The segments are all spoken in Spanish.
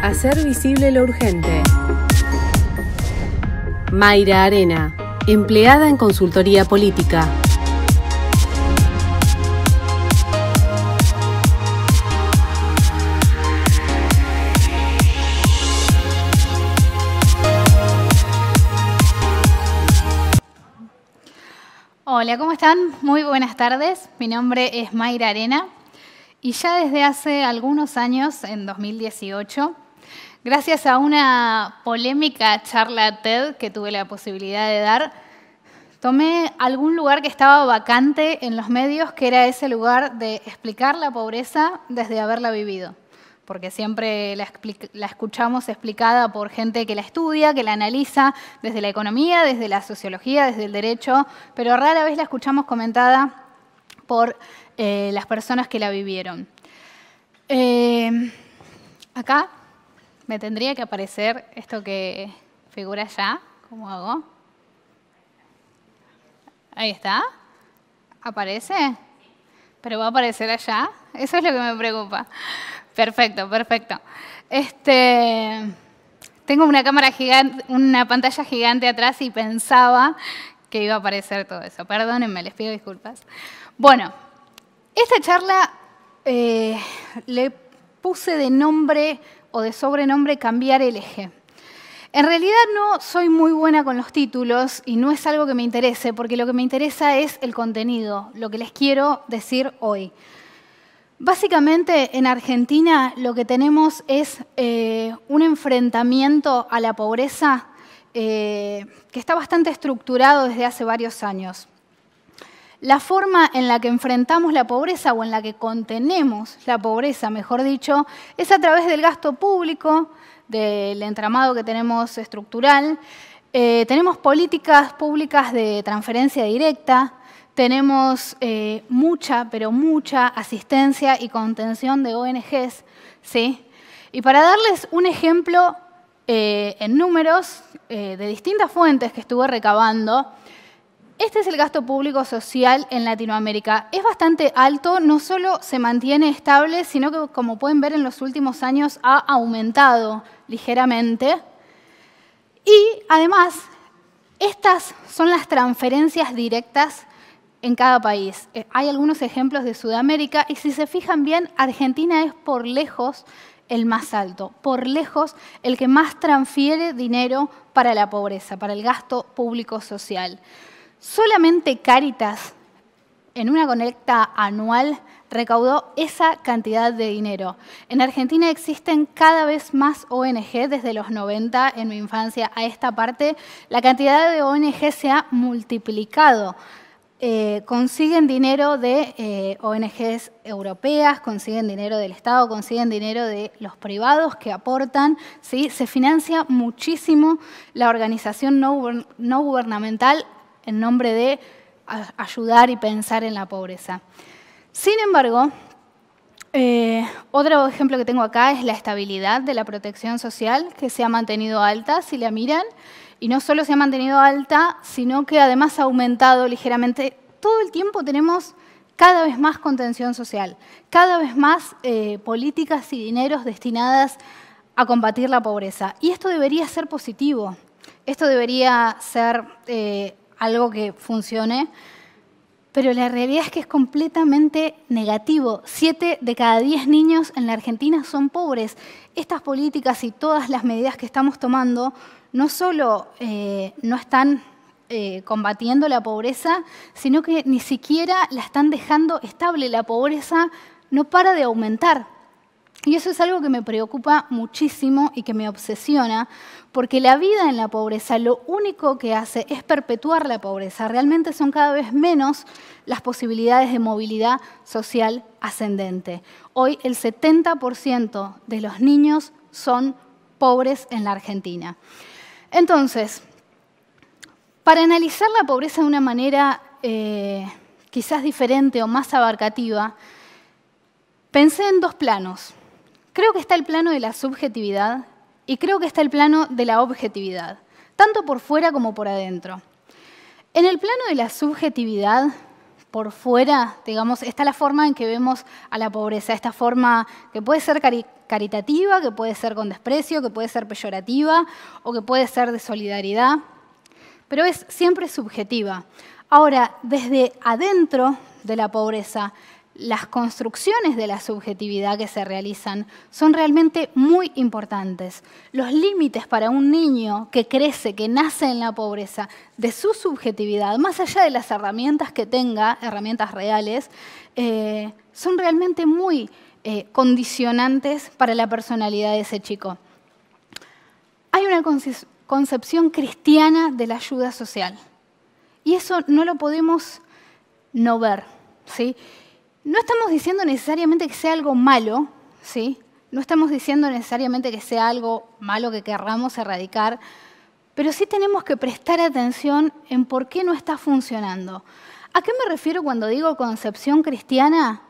Hacer visible lo urgente. Mayra Arena, empleada en consultoría política. Hola, ¿cómo están? Muy buenas tardes. Mi nombre es Mayra Arena y ya desde hace algunos años, en 2018, gracias a una polémica charla TED que tuve la posibilidad de dar, tomé algún lugar que estaba vacante en los medios, que era ese lugar de explicar la pobreza desde haberla vivido. Porque siempre la escuchamos explicada por gente que la estudia, que la analiza desde la economía, desde la sociología, desde el derecho, pero rara vez la escuchamos comentada por las personas que la vivieron. Acá me tendría que aparecer esto que figura allá. ¿Cómo hago? Ahí está. ¿Aparece? ¿Pero va a aparecer allá? Eso es lo que me preocupa. Perfecto, perfecto. Tengo una cámara gigante, una pantalla gigante atrás y pensaba que iba a aparecer todo eso. Perdónenme, les pido disculpas. Bueno, esta charla le puse de nombre o de sobrenombre Cambiar el Eje. En realidad no soy muy buena con los títulos y no es algo que me interese, porque lo que me interesa es el contenido, lo que les quiero decir hoy. Básicamente, en Argentina lo que tenemos es un enfrentamiento a la pobreza que está bastante estructurado desde hace varios años. La forma en la que enfrentamos la pobreza o en la que contenemos la pobreza, mejor dicho, es a través del gasto público, del entramado que tenemos estructural. Tenemos políticas públicas de transferencia directa. Tenemos mucha, pero mucha asistencia y contención de ONGs, ¿sí? Y para darles un ejemplo en números de distintas fuentes que estuve recabando, este es el gasto público social en Latinoamérica. Es bastante alto, no solo se mantiene estable, sino que, como pueden ver, en los últimos años ha aumentado ligeramente. Y además, estas son las transferencias directas en cada país. Hay algunos ejemplos de Sudamérica y si se fijan bien, Argentina es por lejos el más alto, por lejos el que más transfiere dinero para la pobreza, para el gasto público social. Solamente Cáritas, en una colecta anual, recaudó esa cantidad de dinero. En Argentina existen cada vez más ONG desde los 90, en mi infancia a esta parte. La cantidad de ONG se ha multiplicado. Consiguen dinero de ONGs europeas, consiguen dinero del Estado, consiguen dinero de los privados que aportan, ¿sí? Se financia muchísimo la organización no gubernamental en nombre de ayudar y pensar en la pobreza. Sin embargo, otro ejemplo que tengo acá es la estabilidad de la protección social, que se ha mantenido alta, si la miran. Y no solo se ha mantenido alta, sino que además ha aumentado ligeramente. Todo el tiempo tenemos cada vez más contención social, cada vez más políticas y dineros destinadas a combatir la pobreza. Y esto debería ser positivo, esto debería ser algo que funcione, pero la realidad es que es completamente negativo. 7 de cada 10 niños en la Argentina son pobres. Estas políticas y todas las medidas que estamos tomando no solo no están combatiendo la pobreza, sino que ni siquiera la están dejando estable. La pobreza no para de aumentar. Y eso es algo que me preocupa muchísimo y que me obsesiona, porque la vida en la pobreza lo único que hace es perpetuar la pobreza. Realmente son cada vez menos las posibilidades de movilidad social ascendente. Hoy el 70% de los niños son pobres en la Argentina. Entonces, para analizar la pobreza de una manera quizás diferente o más abarcativa, pensé en dos planos. Creo que está el plano de la subjetividad y creo que está el plano de la objetividad, tanto por fuera como por adentro. En el plano de la subjetividad, por fuera, digamos, está la forma en que vemos a la pobreza, esta forma que puede ser caritativa, que puede ser con desprecio, que puede ser peyorativa o que puede ser de solidaridad, pero es siempre subjetiva. Ahora, desde adentro de la pobreza, las construcciones de la subjetividad que se realizan son realmente muy importantes. Los límites para un niño que crece, que nace en la pobreza, de su subjetividad, más allá de las herramientas que tenga, herramientas reales, son realmente muy condicionantes para la personalidad de ese chico. Hay una concepción cristiana de la ayuda social y eso no lo podemos no ver, ¿sí? No estamos diciendo necesariamente que sea algo malo, ¿sí? No estamos diciendo necesariamente que sea algo malo que querramos erradicar, pero sí tenemos que prestar atención en por qué no está funcionando. ¿A qué me refiero cuando digo concepción cristiana?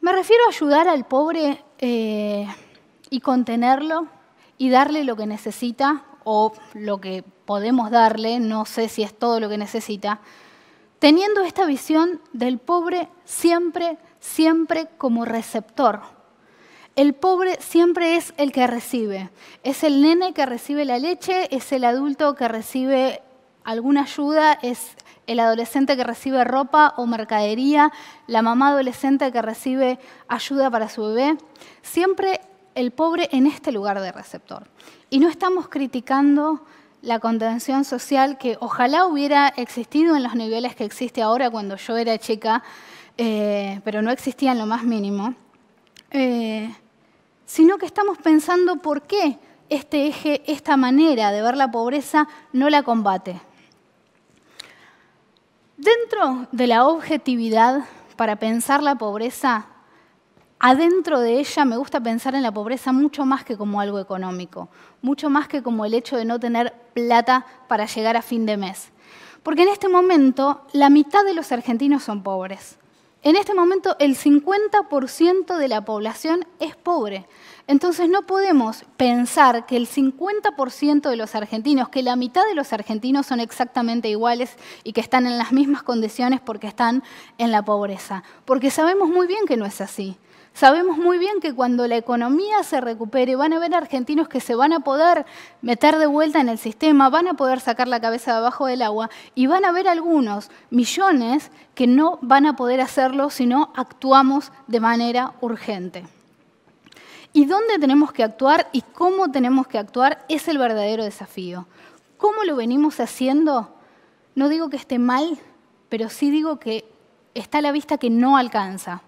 Me refiero a ayudar al pobre y contenerlo y darle lo que necesita o lo que podemos darle, no sé si es todo lo que necesita, teniendo esta visión del pobre siempre, siempre como receptor. El pobre siempre es el que recibe. Es el nene que recibe la leche, es el adulto que recibe alguna ayuda, es el adolescente que recibe ropa o mercadería, la mamá adolescente que recibe ayuda para su bebé. Siempre el pobre en este lugar de receptor. Y no estamos criticando la contención social que ojalá hubiera existido en los niveles que existe ahora cuando yo era chica, pero no existía en lo más mínimo, sino que estamos pensando por qué este eje, esta manera de ver la pobreza no la combate. Dentro de la objetividad para pensar la pobreza, adentro de ella me gusta pensar en la pobreza mucho más que como algo económico, mucho más que como el hecho de no tener plata para llegar a fin de mes. Porque en este momento la mitad de los argentinos son pobres. En este momento el 50% de la población es pobre. Entonces no podemos pensar que el 50% de los argentinos, que la mitad de los argentinos son exactamente iguales y que están en las mismas condiciones porque están en la pobreza. Porque sabemos muy bien que no es así. Sabemos muy bien que cuando la economía se recupere van a haber argentinos que se van a poder meter de vuelta en el sistema, van a poder sacar la cabeza de abajo del agua y van a haber algunos millones que no van a poder hacerlo si no actuamos de manera urgente. Y dónde tenemos que actuar y cómo tenemos que actuar es el verdadero desafío. ¿Cómo lo venimos haciendo? No digo que esté mal, pero sí digo que está a la vista que no alcanza.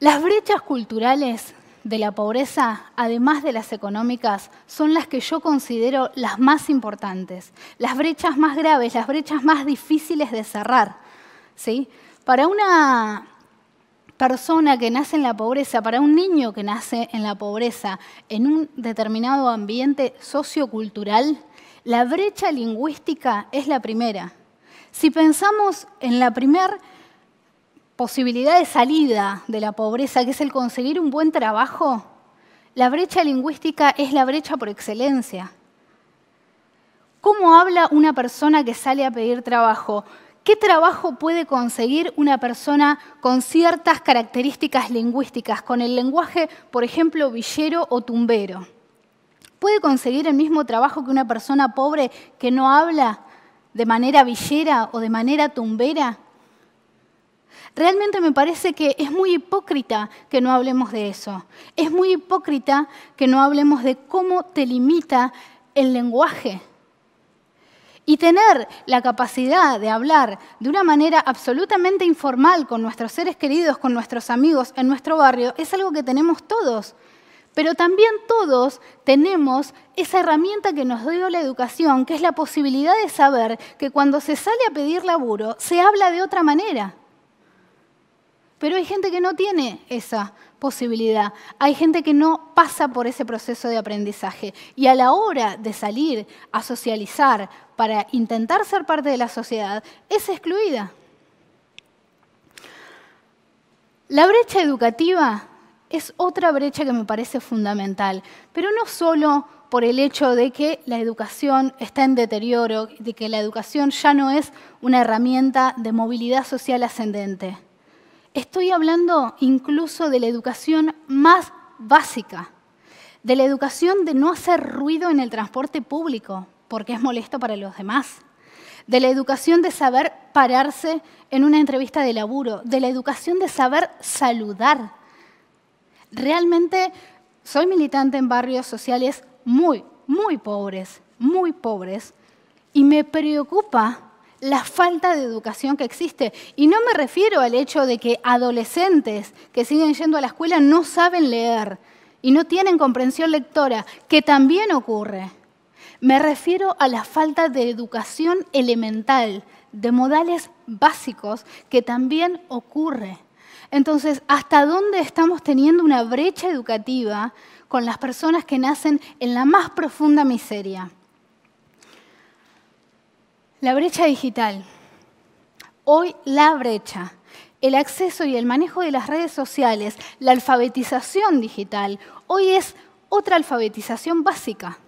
Las brechas culturales de la pobreza, además de las económicas, son las que yo considero las más importantes, las brechas más graves, las brechas más difíciles de cerrar, ¿sí? Para una persona que nace en la pobreza, para un niño que nace en la pobreza, en un determinado ambiente sociocultural, la brecha lingüística es la primera. Si pensamos en la primera posibilidad de salida de la pobreza, que es el conseguir un buen trabajo, la brecha lingüística es la brecha por excelencia. ¿Cómo habla una persona que sale a pedir trabajo? ¿Qué trabajo puede conseguir una persona con ciertas características lingüísticas, con el lenguaje, por ejemplo, villero o tumbero? ¿Puede conseguir el mismo trabajo que una persona pobre que no habla de manera villera o de manera tumbera? Realmente me parece que es muy hipócrita que no hablemos de eso. Es muy hipócrita que no hablemos de cómo te limita el lenguaje. Y tener la capacidad de hablar de una manera absolutamente informal con nuestros seres queridos, con nuestros amigos en nuestro barrio, es algo que tenemos todos. Pero también todos tenemos esa herramienta que nos dio la educación, que es la posibilidad de saber que cuando se sale a pedir laburo, se habla de otra manera. Pero hay gente que no tiene esa posibilidad. Hay gente que no pasa por ese proceso de aprendizaje. Y a la hora de salir a socializar para intentar ser parte de la sociedad, es excluida. La brecha educativa es otra brecha que me parece fundamental, pero no solo por el hecho de que la educación está en deterioro, de que la educación ya no es una herramienta de movilidad social ascendente. Estoy hablando incluso de la educación más básica, de la educación de no hacer ruido en el transporte público, porque es molesto para los demás, de la educación de saber pararse en una entrevista de laburo, de la educación de saber saludar. Realmente soy militante en barrios sociales muy pobres, y me preocupa la falta de educación que existe. Y no me refiero al hecho de que adolescentes que siguen yendo a la escuela no saben leer y no tienen comprensión lectora, que también ocurre. Me refiero a la falta de educación elemental, de modales básicos, que también ocurre. Entonces, ¿hasta dónde estamos teniendo una brecha educativa con las personas que nacen en la más profunda miseria? La brecha digital. Hoy la brecha, el acceso y el manejo de las redes sociales, la alfabetización digital, hoy es otra alfabetización básica.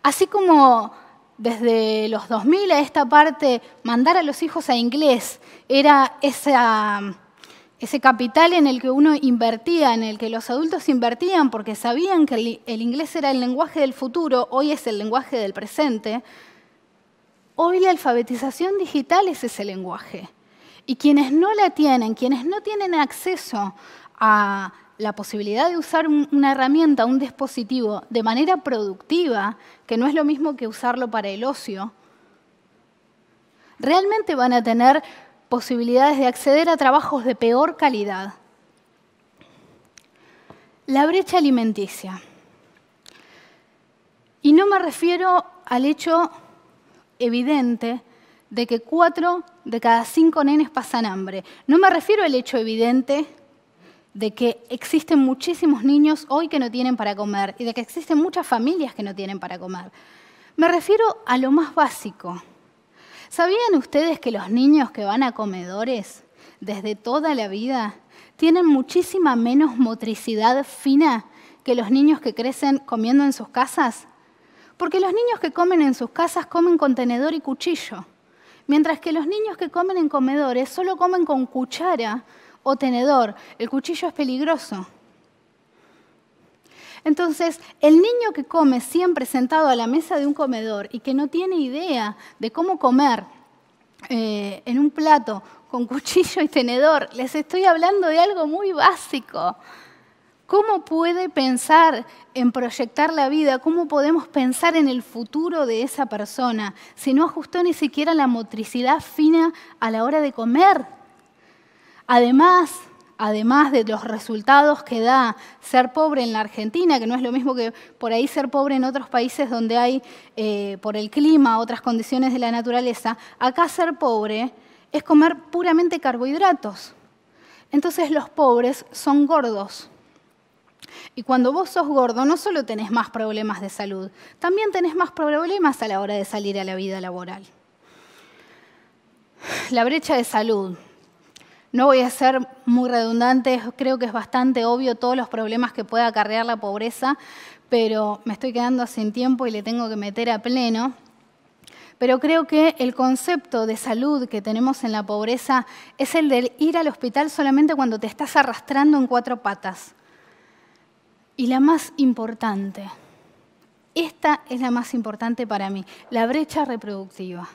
Así como desde los 2000 a esta parte, mandar a los hijos a inglés era ese capital en el que uno invertía, en el que los adultos invertían porque sabían que el inglés era el lenguaje del futuro, hoy es el lenguaje del presente. Hoy la alfabetización digital es ese lenguaje. Y quienes no la tienen, quienes no tienen acceso a la posibilidad de usar una herramienta, un dispositivo de manera productiva, que no es lo mismo que usarlo para el ocio, realmente van a tener posibilidades de acceder a trabajos de peor calidad. La brecha alimenticia. Y no me refiero al hecho evidente de que 4 de cada 5 nenes pasan hambre. No me refiero al hecho evidente de que existen muchísimos niños hoy que no tienen para comer y de que existen muchas familias que no tienen para comer. Me refiero a lo más básico. ¿Sabían ustedes que los niños que van a comedores desde toda la vida tienen muchísima menos motricidad fina que los niños que crecen comiendo en sus casas? Porque los niños que comen en sus casas comen con tenedor y cuchillo, mientras que los niños que comen en comedores solo comen con cuchara o tenedor. El cuchillo es peligroso. Entonces, el niño que come siempre sentado a la mesa de un comedor y que no tiene idea de cómo comer en un plato con cuchillo y tenedor, les estoy hablando de algo muy básico. ¿Cómo puede pensar en proyectar la vida? ¿Cómo podemos pensar en el futuro de esa persona si no ajustó ni siquiera la motricidad fina a la hora de comer? Además de los resultados que da ser pobre en la Argentina, que no es lo mismo que por ahí ser pobre en otros países donde hay, por el clima, otras condiciones de la naturaleza, acá ser pobre es comer puramente carbohidratos. Entonces los pobres son gordos. Y cuando vos sos gordo, no solo tenés más problemas de salud, también tenés más problemas a la hora de salir a la vida laboral. La brecha de salud. No voy a ser muy redundante, creo que es bastante obvio todos los problemas que puede acarrear la pobreza, pero me estoy quedando sin tiempo y le tengo que meter a pleno. Pero creo que el concepto de salud que tenemos en la pobreza es el de ir al hospital solamente cuando te estás arrastrando en 4 patas. Y la más importante, esta es la más importante para mí, la brecha reproductiva.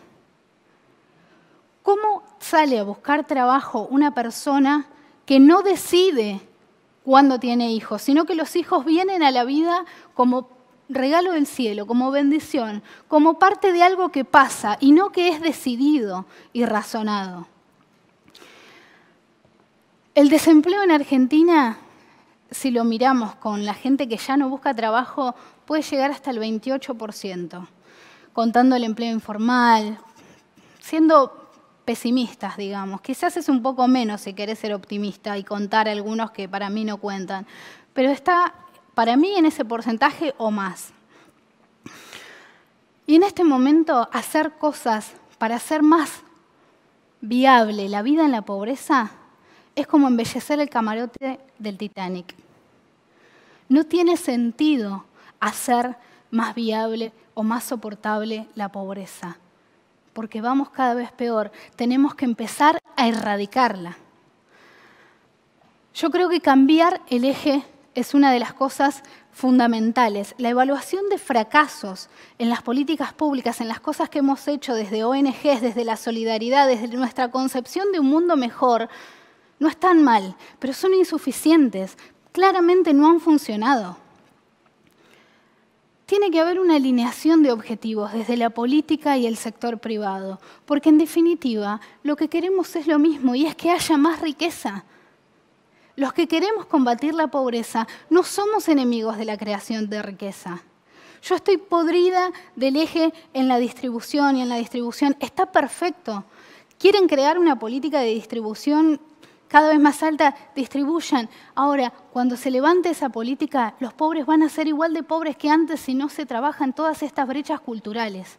¿Cómo sale a buscar trabajo una persona que no decide cuándo tiene hijos, sino que los hijos vienen a la vida como regalo del cielo, como bendición, como parte de algo que pasa y no que es decidido y razonado? El desempleo en Argentina, si lo miramos con la gente que ya no busca trabajo, puede llegar hasta el 28%, contando el empleo informal, siendo pesimistas, digamos. Quizás es un poco menos si querés ser optimista y contar algunos que para mí no cuentan, pero está para mí en ese porcentaje o más. Y en este momento hacer cosas para hacer más viable la vida en la pobreza es como embellecer el camarote del Titanic. No tiene sentido hacer más viable o más soportable la pobreza, porque vamos cada vez peor. Tenemos que empezar a erradicarla. Yo creo que cambiar el eje es una de las cosas fundamentales. La evaluación de fracasos en las políticas públicas, en las cosas que hemos hecho desde ONGs, desde la solidaridad, desde nuestra concepción de un mundo mejor, no están mal, pero son insuficientes. Claramente no han funcionado. Tiene que haber una alineación de objetivos desde la política y el sector privado, porque en definitiva lo que queremos es lo mismo y es que haya más riqueza. Los que queremos combatir la pobreza no somos enemigos de la creación de riqueza. Yo estoy podrida del eje en la distribución y en la distribución. Está perfecto. ¿Quieren crear una política de distribución cada vez más alta? Distribuyan. Ahora, cuando se levante esa política, los pobres van a ser igual de pobres que antes si no se trabajan todas estas brechas culturales.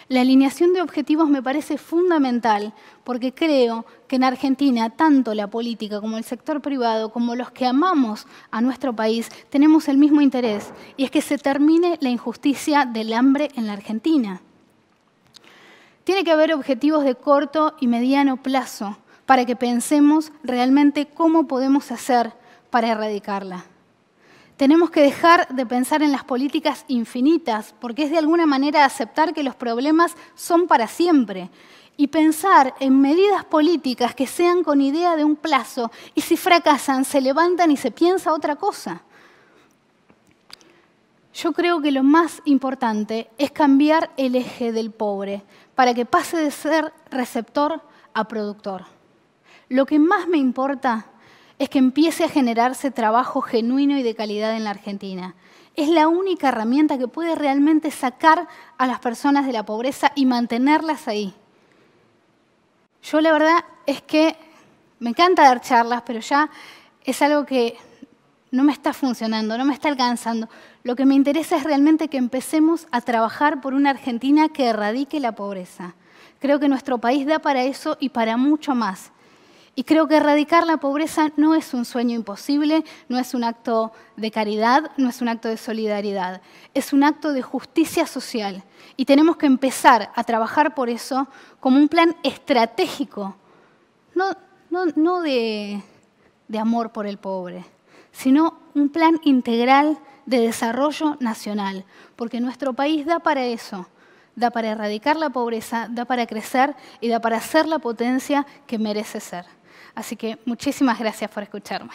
La alineación de objetivos me parece fundamental porque creo que en Argentina tanto la política como el sector privado, como los que amamos a nuestro país, tenemos el mismo interés y es que se termine la injusticia del hambre en la Argentina. Tiene que haber objetivos de corto y mediano plazo para que pensemos realmente cómo podemos hacer para erradicarla. Tenemos que dejar de pensar en las políticas infinitas, porque es de alguna manera aceptar que los problemas son para siempre, y pensar en medidas políticas que sean con idea de un plazo, y si fracasan, se levantan y se piensa otra cosa. Yo creo que lo más importante es cambiar el eje del pobre, para que pase de ser receptor a productor. Lo que más me importa es que empiece a generarse trabajo genuino y de calidad en la Argentina. Es la única herramienta que puede realmente sacar a las personas de la pobreza y mantenerlas ahí. Yo la verdad es que me encanta dar charlas, pero ya es algo que no me está funcionando, no me está alcanzando. Lo que me interesa es realmente que empecemos a trabajar por una Argentina que erradique la pobreza. Creo que nuestro país da para eso y para mucho más. Y creo que erradicar la pobreza no es un sueño imposible, no es un acto de caridad, no es un acto de solidaridad. Es un acto de justicia social. Y tenemos que empezar a trabajar por eso como un plan estratégico, no de amor por el pobre, sino un plan integral de desarrollo nacional. Porque nuestro país da para eso. Da para erradicar la pobreza, da para crecer y da para ser la potencia que merece ser. Así que muchísimas gracias por escucharme.